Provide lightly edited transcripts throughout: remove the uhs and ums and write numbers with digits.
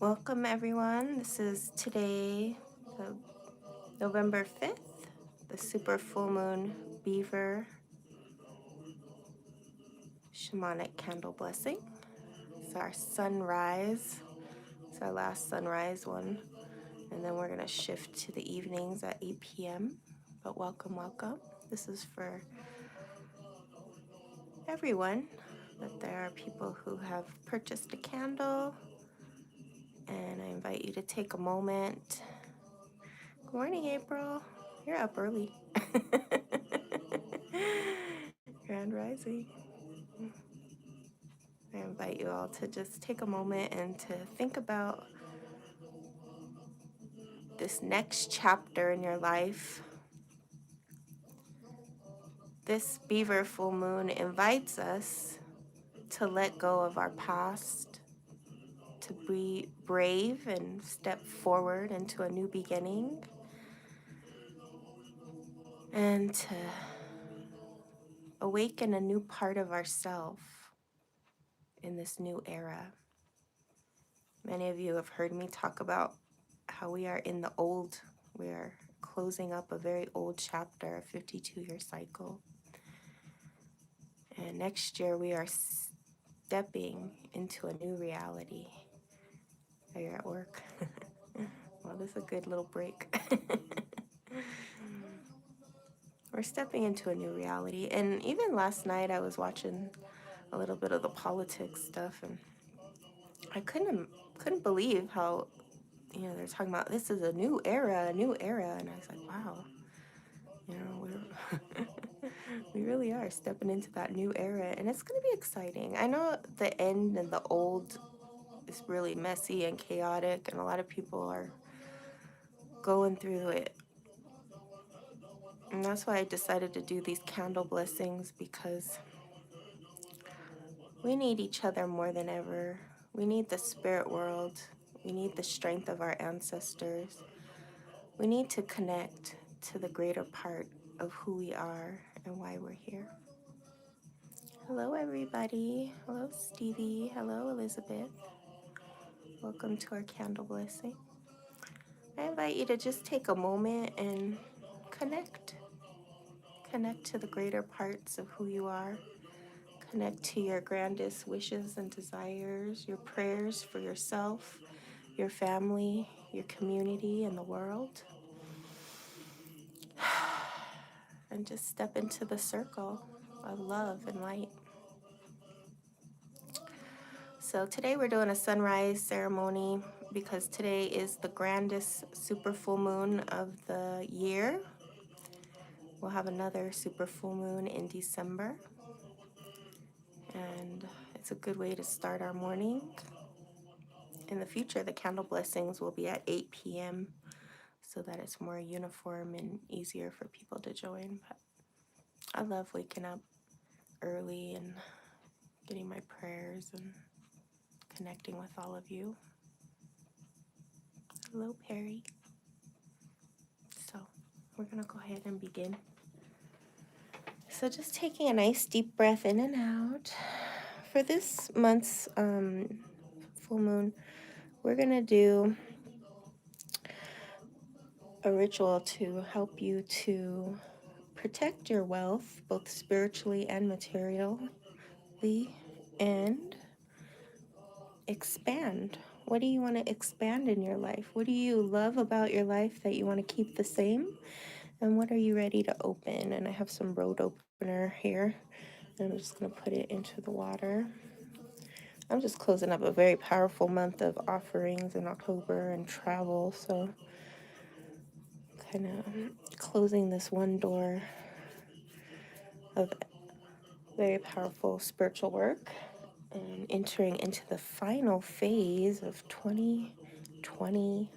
Welcome everyone. This is today, November 5th, the super full moon Beaver shamanic candle blessing. It's our sunrise. It's our last sunrise one. And then we're going to shift to the evenings at 8 p.m. But welcome, welcome. This is for everyone. But there are people who have purchased a candle. And I invite you to take a moment. Good morning, April. You're up early. Grand Rising. I invite you all to just take a moment and to think about this next chapter in your life. This Beaver full moon invites us to let go of our past, to be brave and step forward into a new beginning, and to awaken a new part of ourself in this new era. Many of you have heard me talk about how we are in the old, we are closing up a very old chapter, a 52-year cycle. And next year we are stepping into a new reality. Are you at work? Well, this is a good little break. We're stepping into a new reality. And even last night I was watching a little bit of the politics stuff, and I couldn't believe how, they're talking about this is a new era, and I was like, wow, we really are stepping into that new era, and it's going to be exciting. I know the end and the old is really messy and chaotic, and a lot of people are going through it. And that's why I decided to do these candle blessings, because we need each other more than ever. We need the spirit world. We need the strength of our ancestors. We need to connect to the greater part of who we are and why we're here. Hello, everybody. Hello, Stevie. Hello, Elizabeth. Welcome to our candle blessing. I invite you to just take a moment and connect. Connect to the greater parts of who you are. Connect to your grandest wishes and desires, your prayers for yourself, your family, your community, and the world. And just step into the circle of love and light. So today we're doing a sunrise ceremony because today is the grandest super full moon of the year. We'll have another super full moon in December. And it's a good way to start our morning. In the future, the candle blessings will be at 8 p.m. so that it's more uniform and easier for people to join. But I love waking up early and getting my prayers and connecting with all of you. Hello, Perry. So we're going to go ahead and begin. So just taking a nice deep breath in and out. For this month's full moon, we're going to do a ritual to help you to protect your wealth, both spiritually and materially, and expand. What do you want to expand in your life? What do you love about your life that you want to keep the same? And what are you ready to open? And I have some road opener here. And I'm just going to put it into the water. I'm just closing up a very powerful month of offerings in October and travel. So kind of closing this one door of very powerful spiritual work and entering into the final phase of 2025.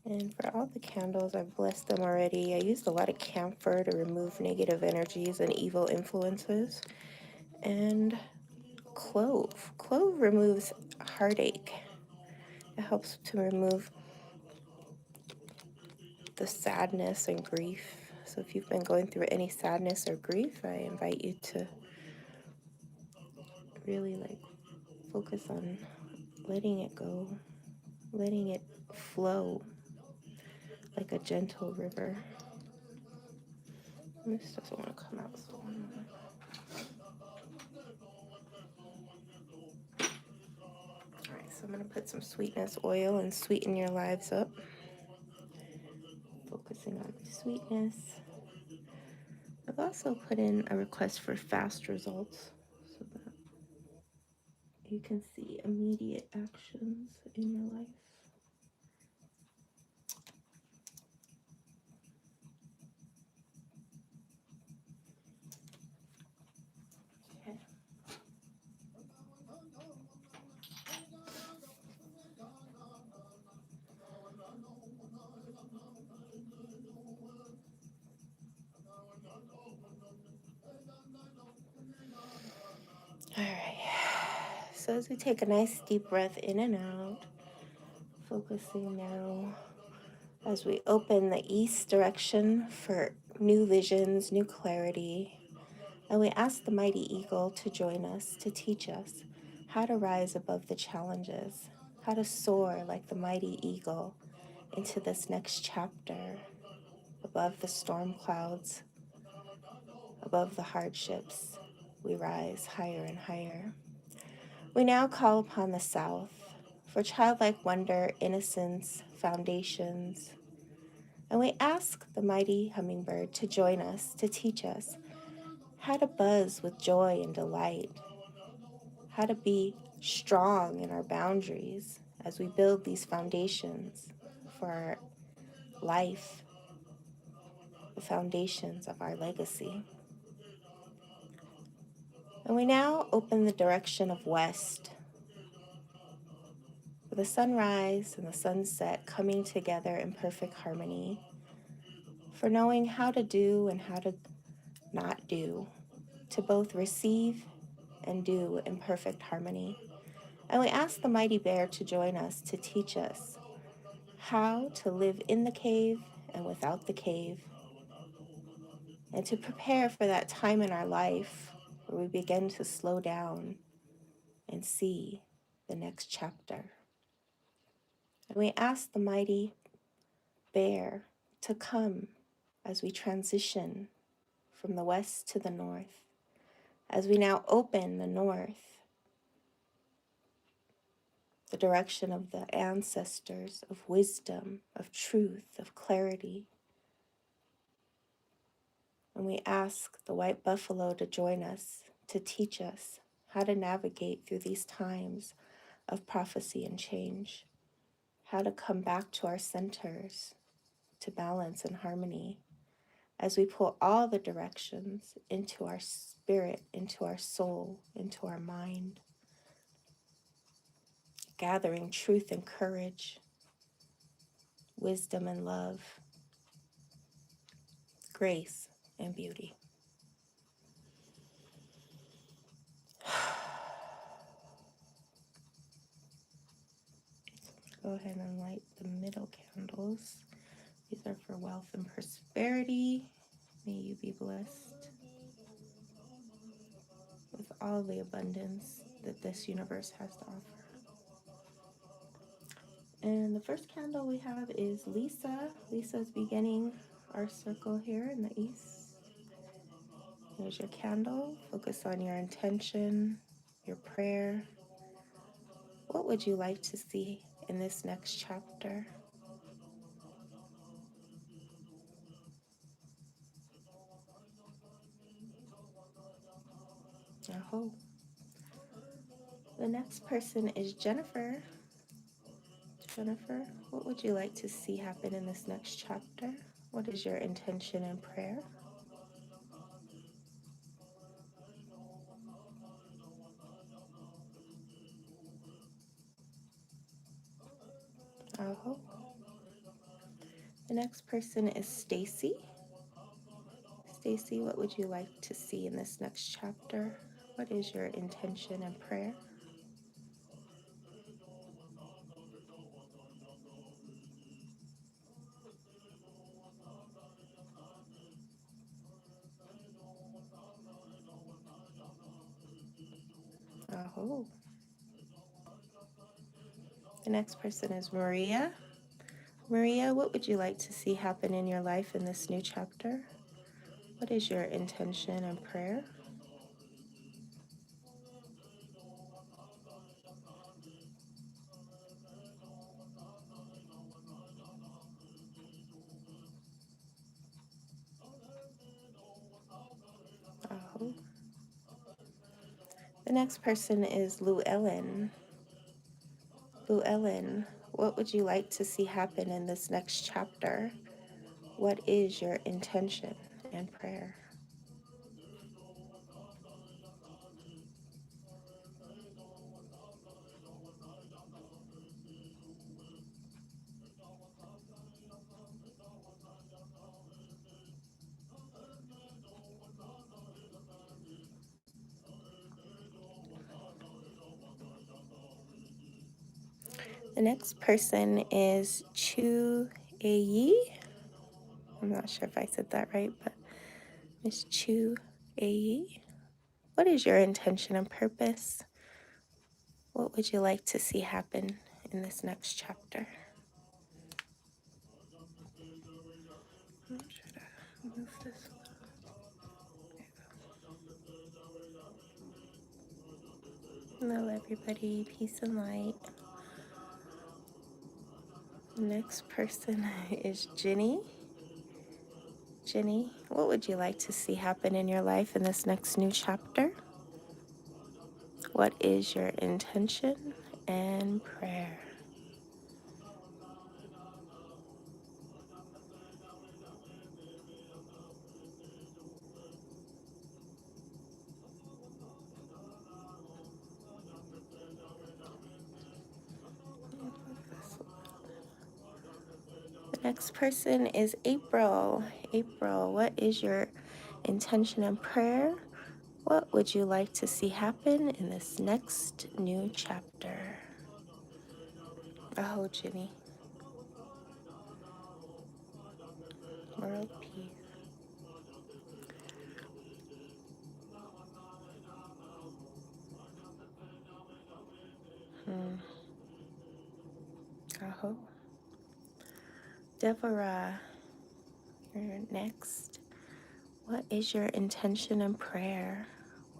And for all the candles, I've blessed them already. I used a lot of camphor to remove negative energies and evil influences. And clove. Clove removes heartache. It helps to remove the sadness and grief. So if you've been going through any sadness or grief, I invite you to really focus on letting it go, letting it flow like a gentle river. This doesn't want to come out, so alright, so I'm going to put some sweetness oil and sweeten your lives up. Focusing on sweetness. I've also put in a request for fast results so that you can see immediate actions in your life. Okay. All right. So as we take a nice deep breath in and out, focusing now as we open the east direction for new visions, new clarity, and we ask the mighty eagle to join us, to teach us how to rise above the challenges, how to soar like the mighty eagle into this next chapter, above the storm clouds, above the hardships. We rise higher and higher. We now call upon the South for childlike wonder, innocence, foundations, and we ask the mighty hummingbird to join us, to teach us how to buzz with joy and delight, how to be strong in our boundaries as we build these foundations for our life, the foundations of our legacy. And we now open the direction of west, with the sunrise and the sunset coming together in perfect harmony, for knowing how to do and how to not do, to both receive and do in perfect harmony. And we ask the mighty bear to join us, to teach us how to live in the cave and without the cave, and to prepare for that time in our life where we begin to slow down and see the next chapter. And we ask the mighty bear to come as we transition from the west to the north, as we now open the north, the direction of the ancestors, of wisdom, of truth, of clarity. And we ask the white buffalo to join us, to teach us how to navigate through these times of prophecy and change, how to come back to our centers, to balance and harmony, as we pull all the directions into our spirit, into our soul, into our mind, gathering truth and courage, wisdom and love, grace and beauty. Go ahead and light the middle candles. These are for wealth and prosperity. May you be blessed with all the abundance that this universe has to offer. And the first candle we have is Lisa. Lisa's beginning our circle here in the east. There's your candle. Focus on your intention, your prayer. What would you like to see in this next chapter? Aho. The next person is Jennifer. Jennifer, what would you like to see happen in this next chapter? What is your intention and prayer? Aho. The next person is Stacy. Stacy, what would you like to see in this next chapter? What is your intention and prayer? Aho. The next person is Maria. Maria, what would you like to see happen in your life in this new chapter? What is your intention and prayer? Oh. The next person is Llewellyn. Llewellyn, what would you like to see happen in this next chapter? What is your intention and prayer? The next person is Chu Ayi. I'm not sure if I said that right, but Miss Chu Ayi. What is your intention and purpose? What would you like to see happen in this next chapter? I'm trying to move this. Hello, everybody. Peace and light. The next person is Jenny. Jenny, what would you like to see happen in your life in this next new chapter? What is your intention and prayer? The next person is April. April, what is your intention and prayer? What would you like to see happen in this next new chapter? Oh, Jenny. World peace. Oh. Deborah, you're next. What is your intention and prayer?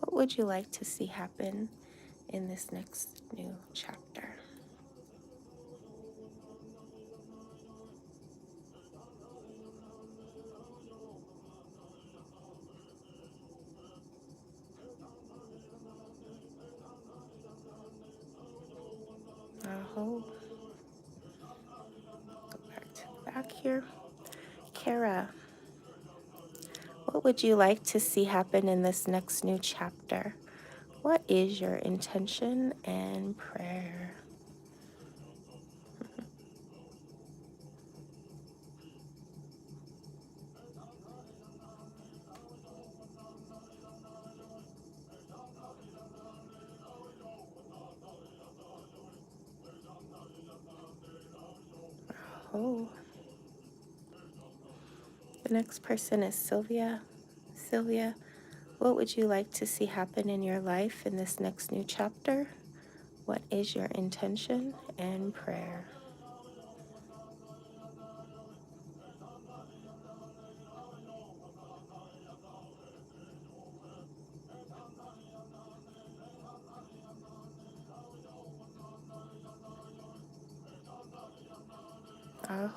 What would you like to see happen in this next new chapter? Oh, go back to the back here. Kara, what would you like to see happen in this next new chapter? What is your intention and prayer? Oh, the next person is Sylvia. Sylvia, what would you like to see happen in your life in this next new chapter? What is your intention and prayer?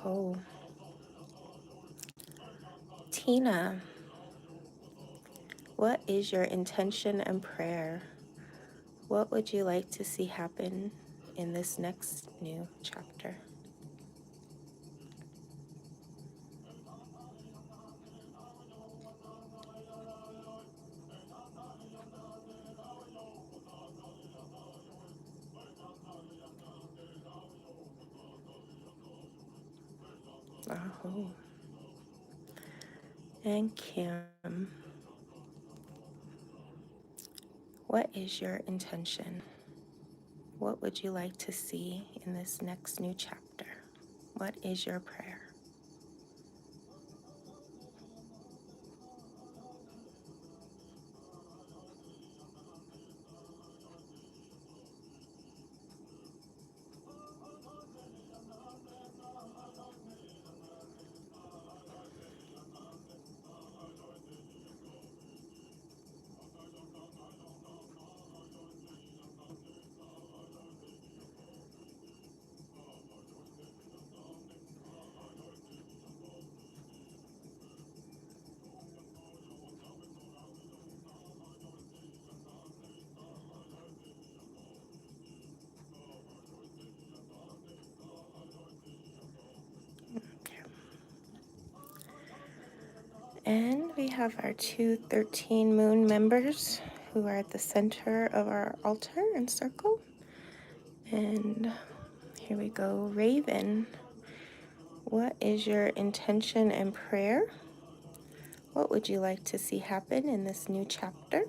Oh, Tina, what is your intention and prayer? What would you like to see happen in this next new chapter? Oh, and Kim, what is your intention? What would you like to see in this next new chapter? What is your prayer? And we have our two 13 moon members who are at the center of our altar and circle. And here we go. Raven, what is your intention and prayer? What would you like to see happen in this new chapter?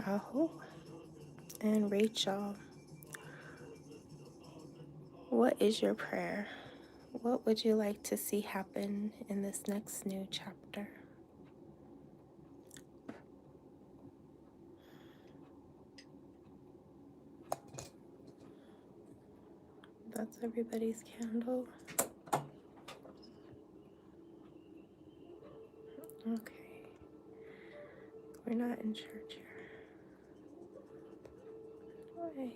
Aho. And Rachel, what is your prayer? What would you like to see happen in this next new chapter? That's everybody's candle. Okay, we're not in church here. Okay.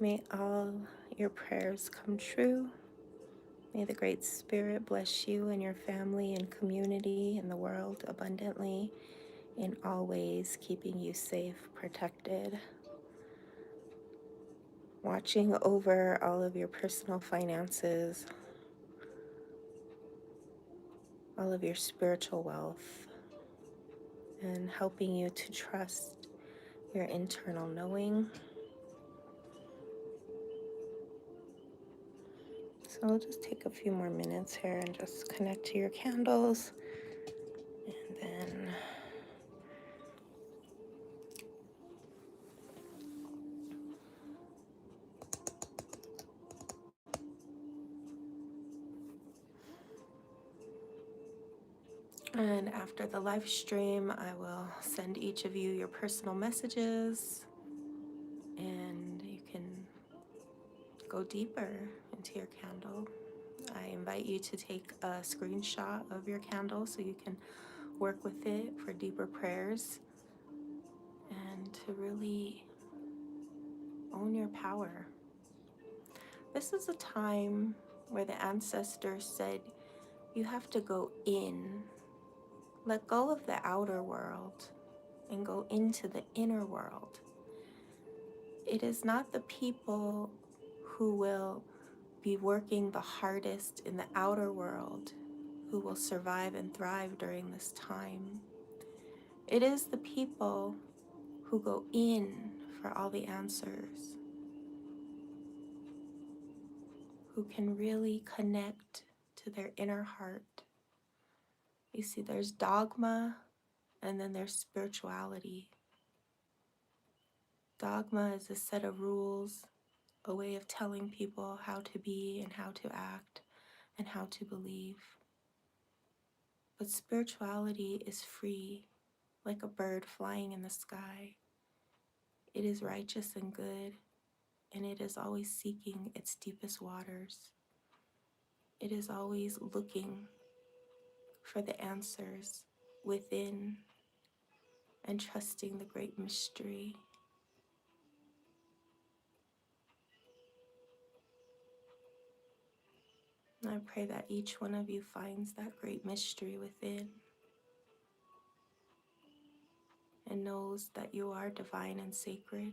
May all your prayers come true. May the Great Spirit bless you and your family and community and the world abundantly in all ways, keeping you safe, protected, watching over all of your personal finances, all of your spiritual wealth, and helping you to trust your internal knowing. So I'll just take a few more minutes here and just connect to your candles, and then after the live stream, I will send each of you your personal messages, and you can go deeper into your candle. I invite you to take a screenshot of your candle so you can work with it for deeper prayers and to really own your power. This is a time where the ancestors said you have to go in, let go of the outer world, and go into the inner world. It is not the people who will be working the hardest in the outer world who will survive and thrive during this time. It is the people who go in for all the answers, who can really connect to their inner heart. You see, there's dogma and then there's spirituality. Dogma is a set of rules, a way of telling people how to be and how to act and how to believe. But spirituality is free, like a bird flying in the sky. It is righteous and good, and it is always seeking its deepest waters. It is always looking for the answers within and trusting the great mystery. And I pray that each one of you finds that great mystery within and knows that you are divine and sacred.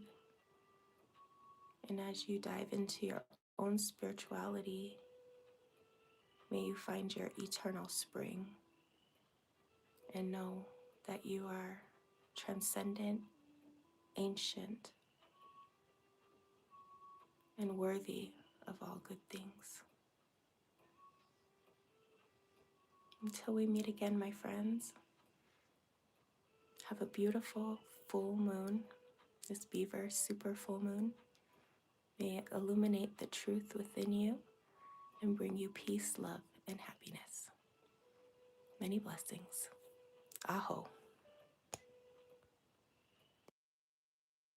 And as you dive into your own spirituality, may you find your eternal spring and know that you are transcendent, ancient, and worthy of all good things. Until we meet again, my friends, have a beautiful full moon, this Beaver super full moon. May it illuminate the truth within you and bring you peace, love, and happiness. Many blessings. Aho.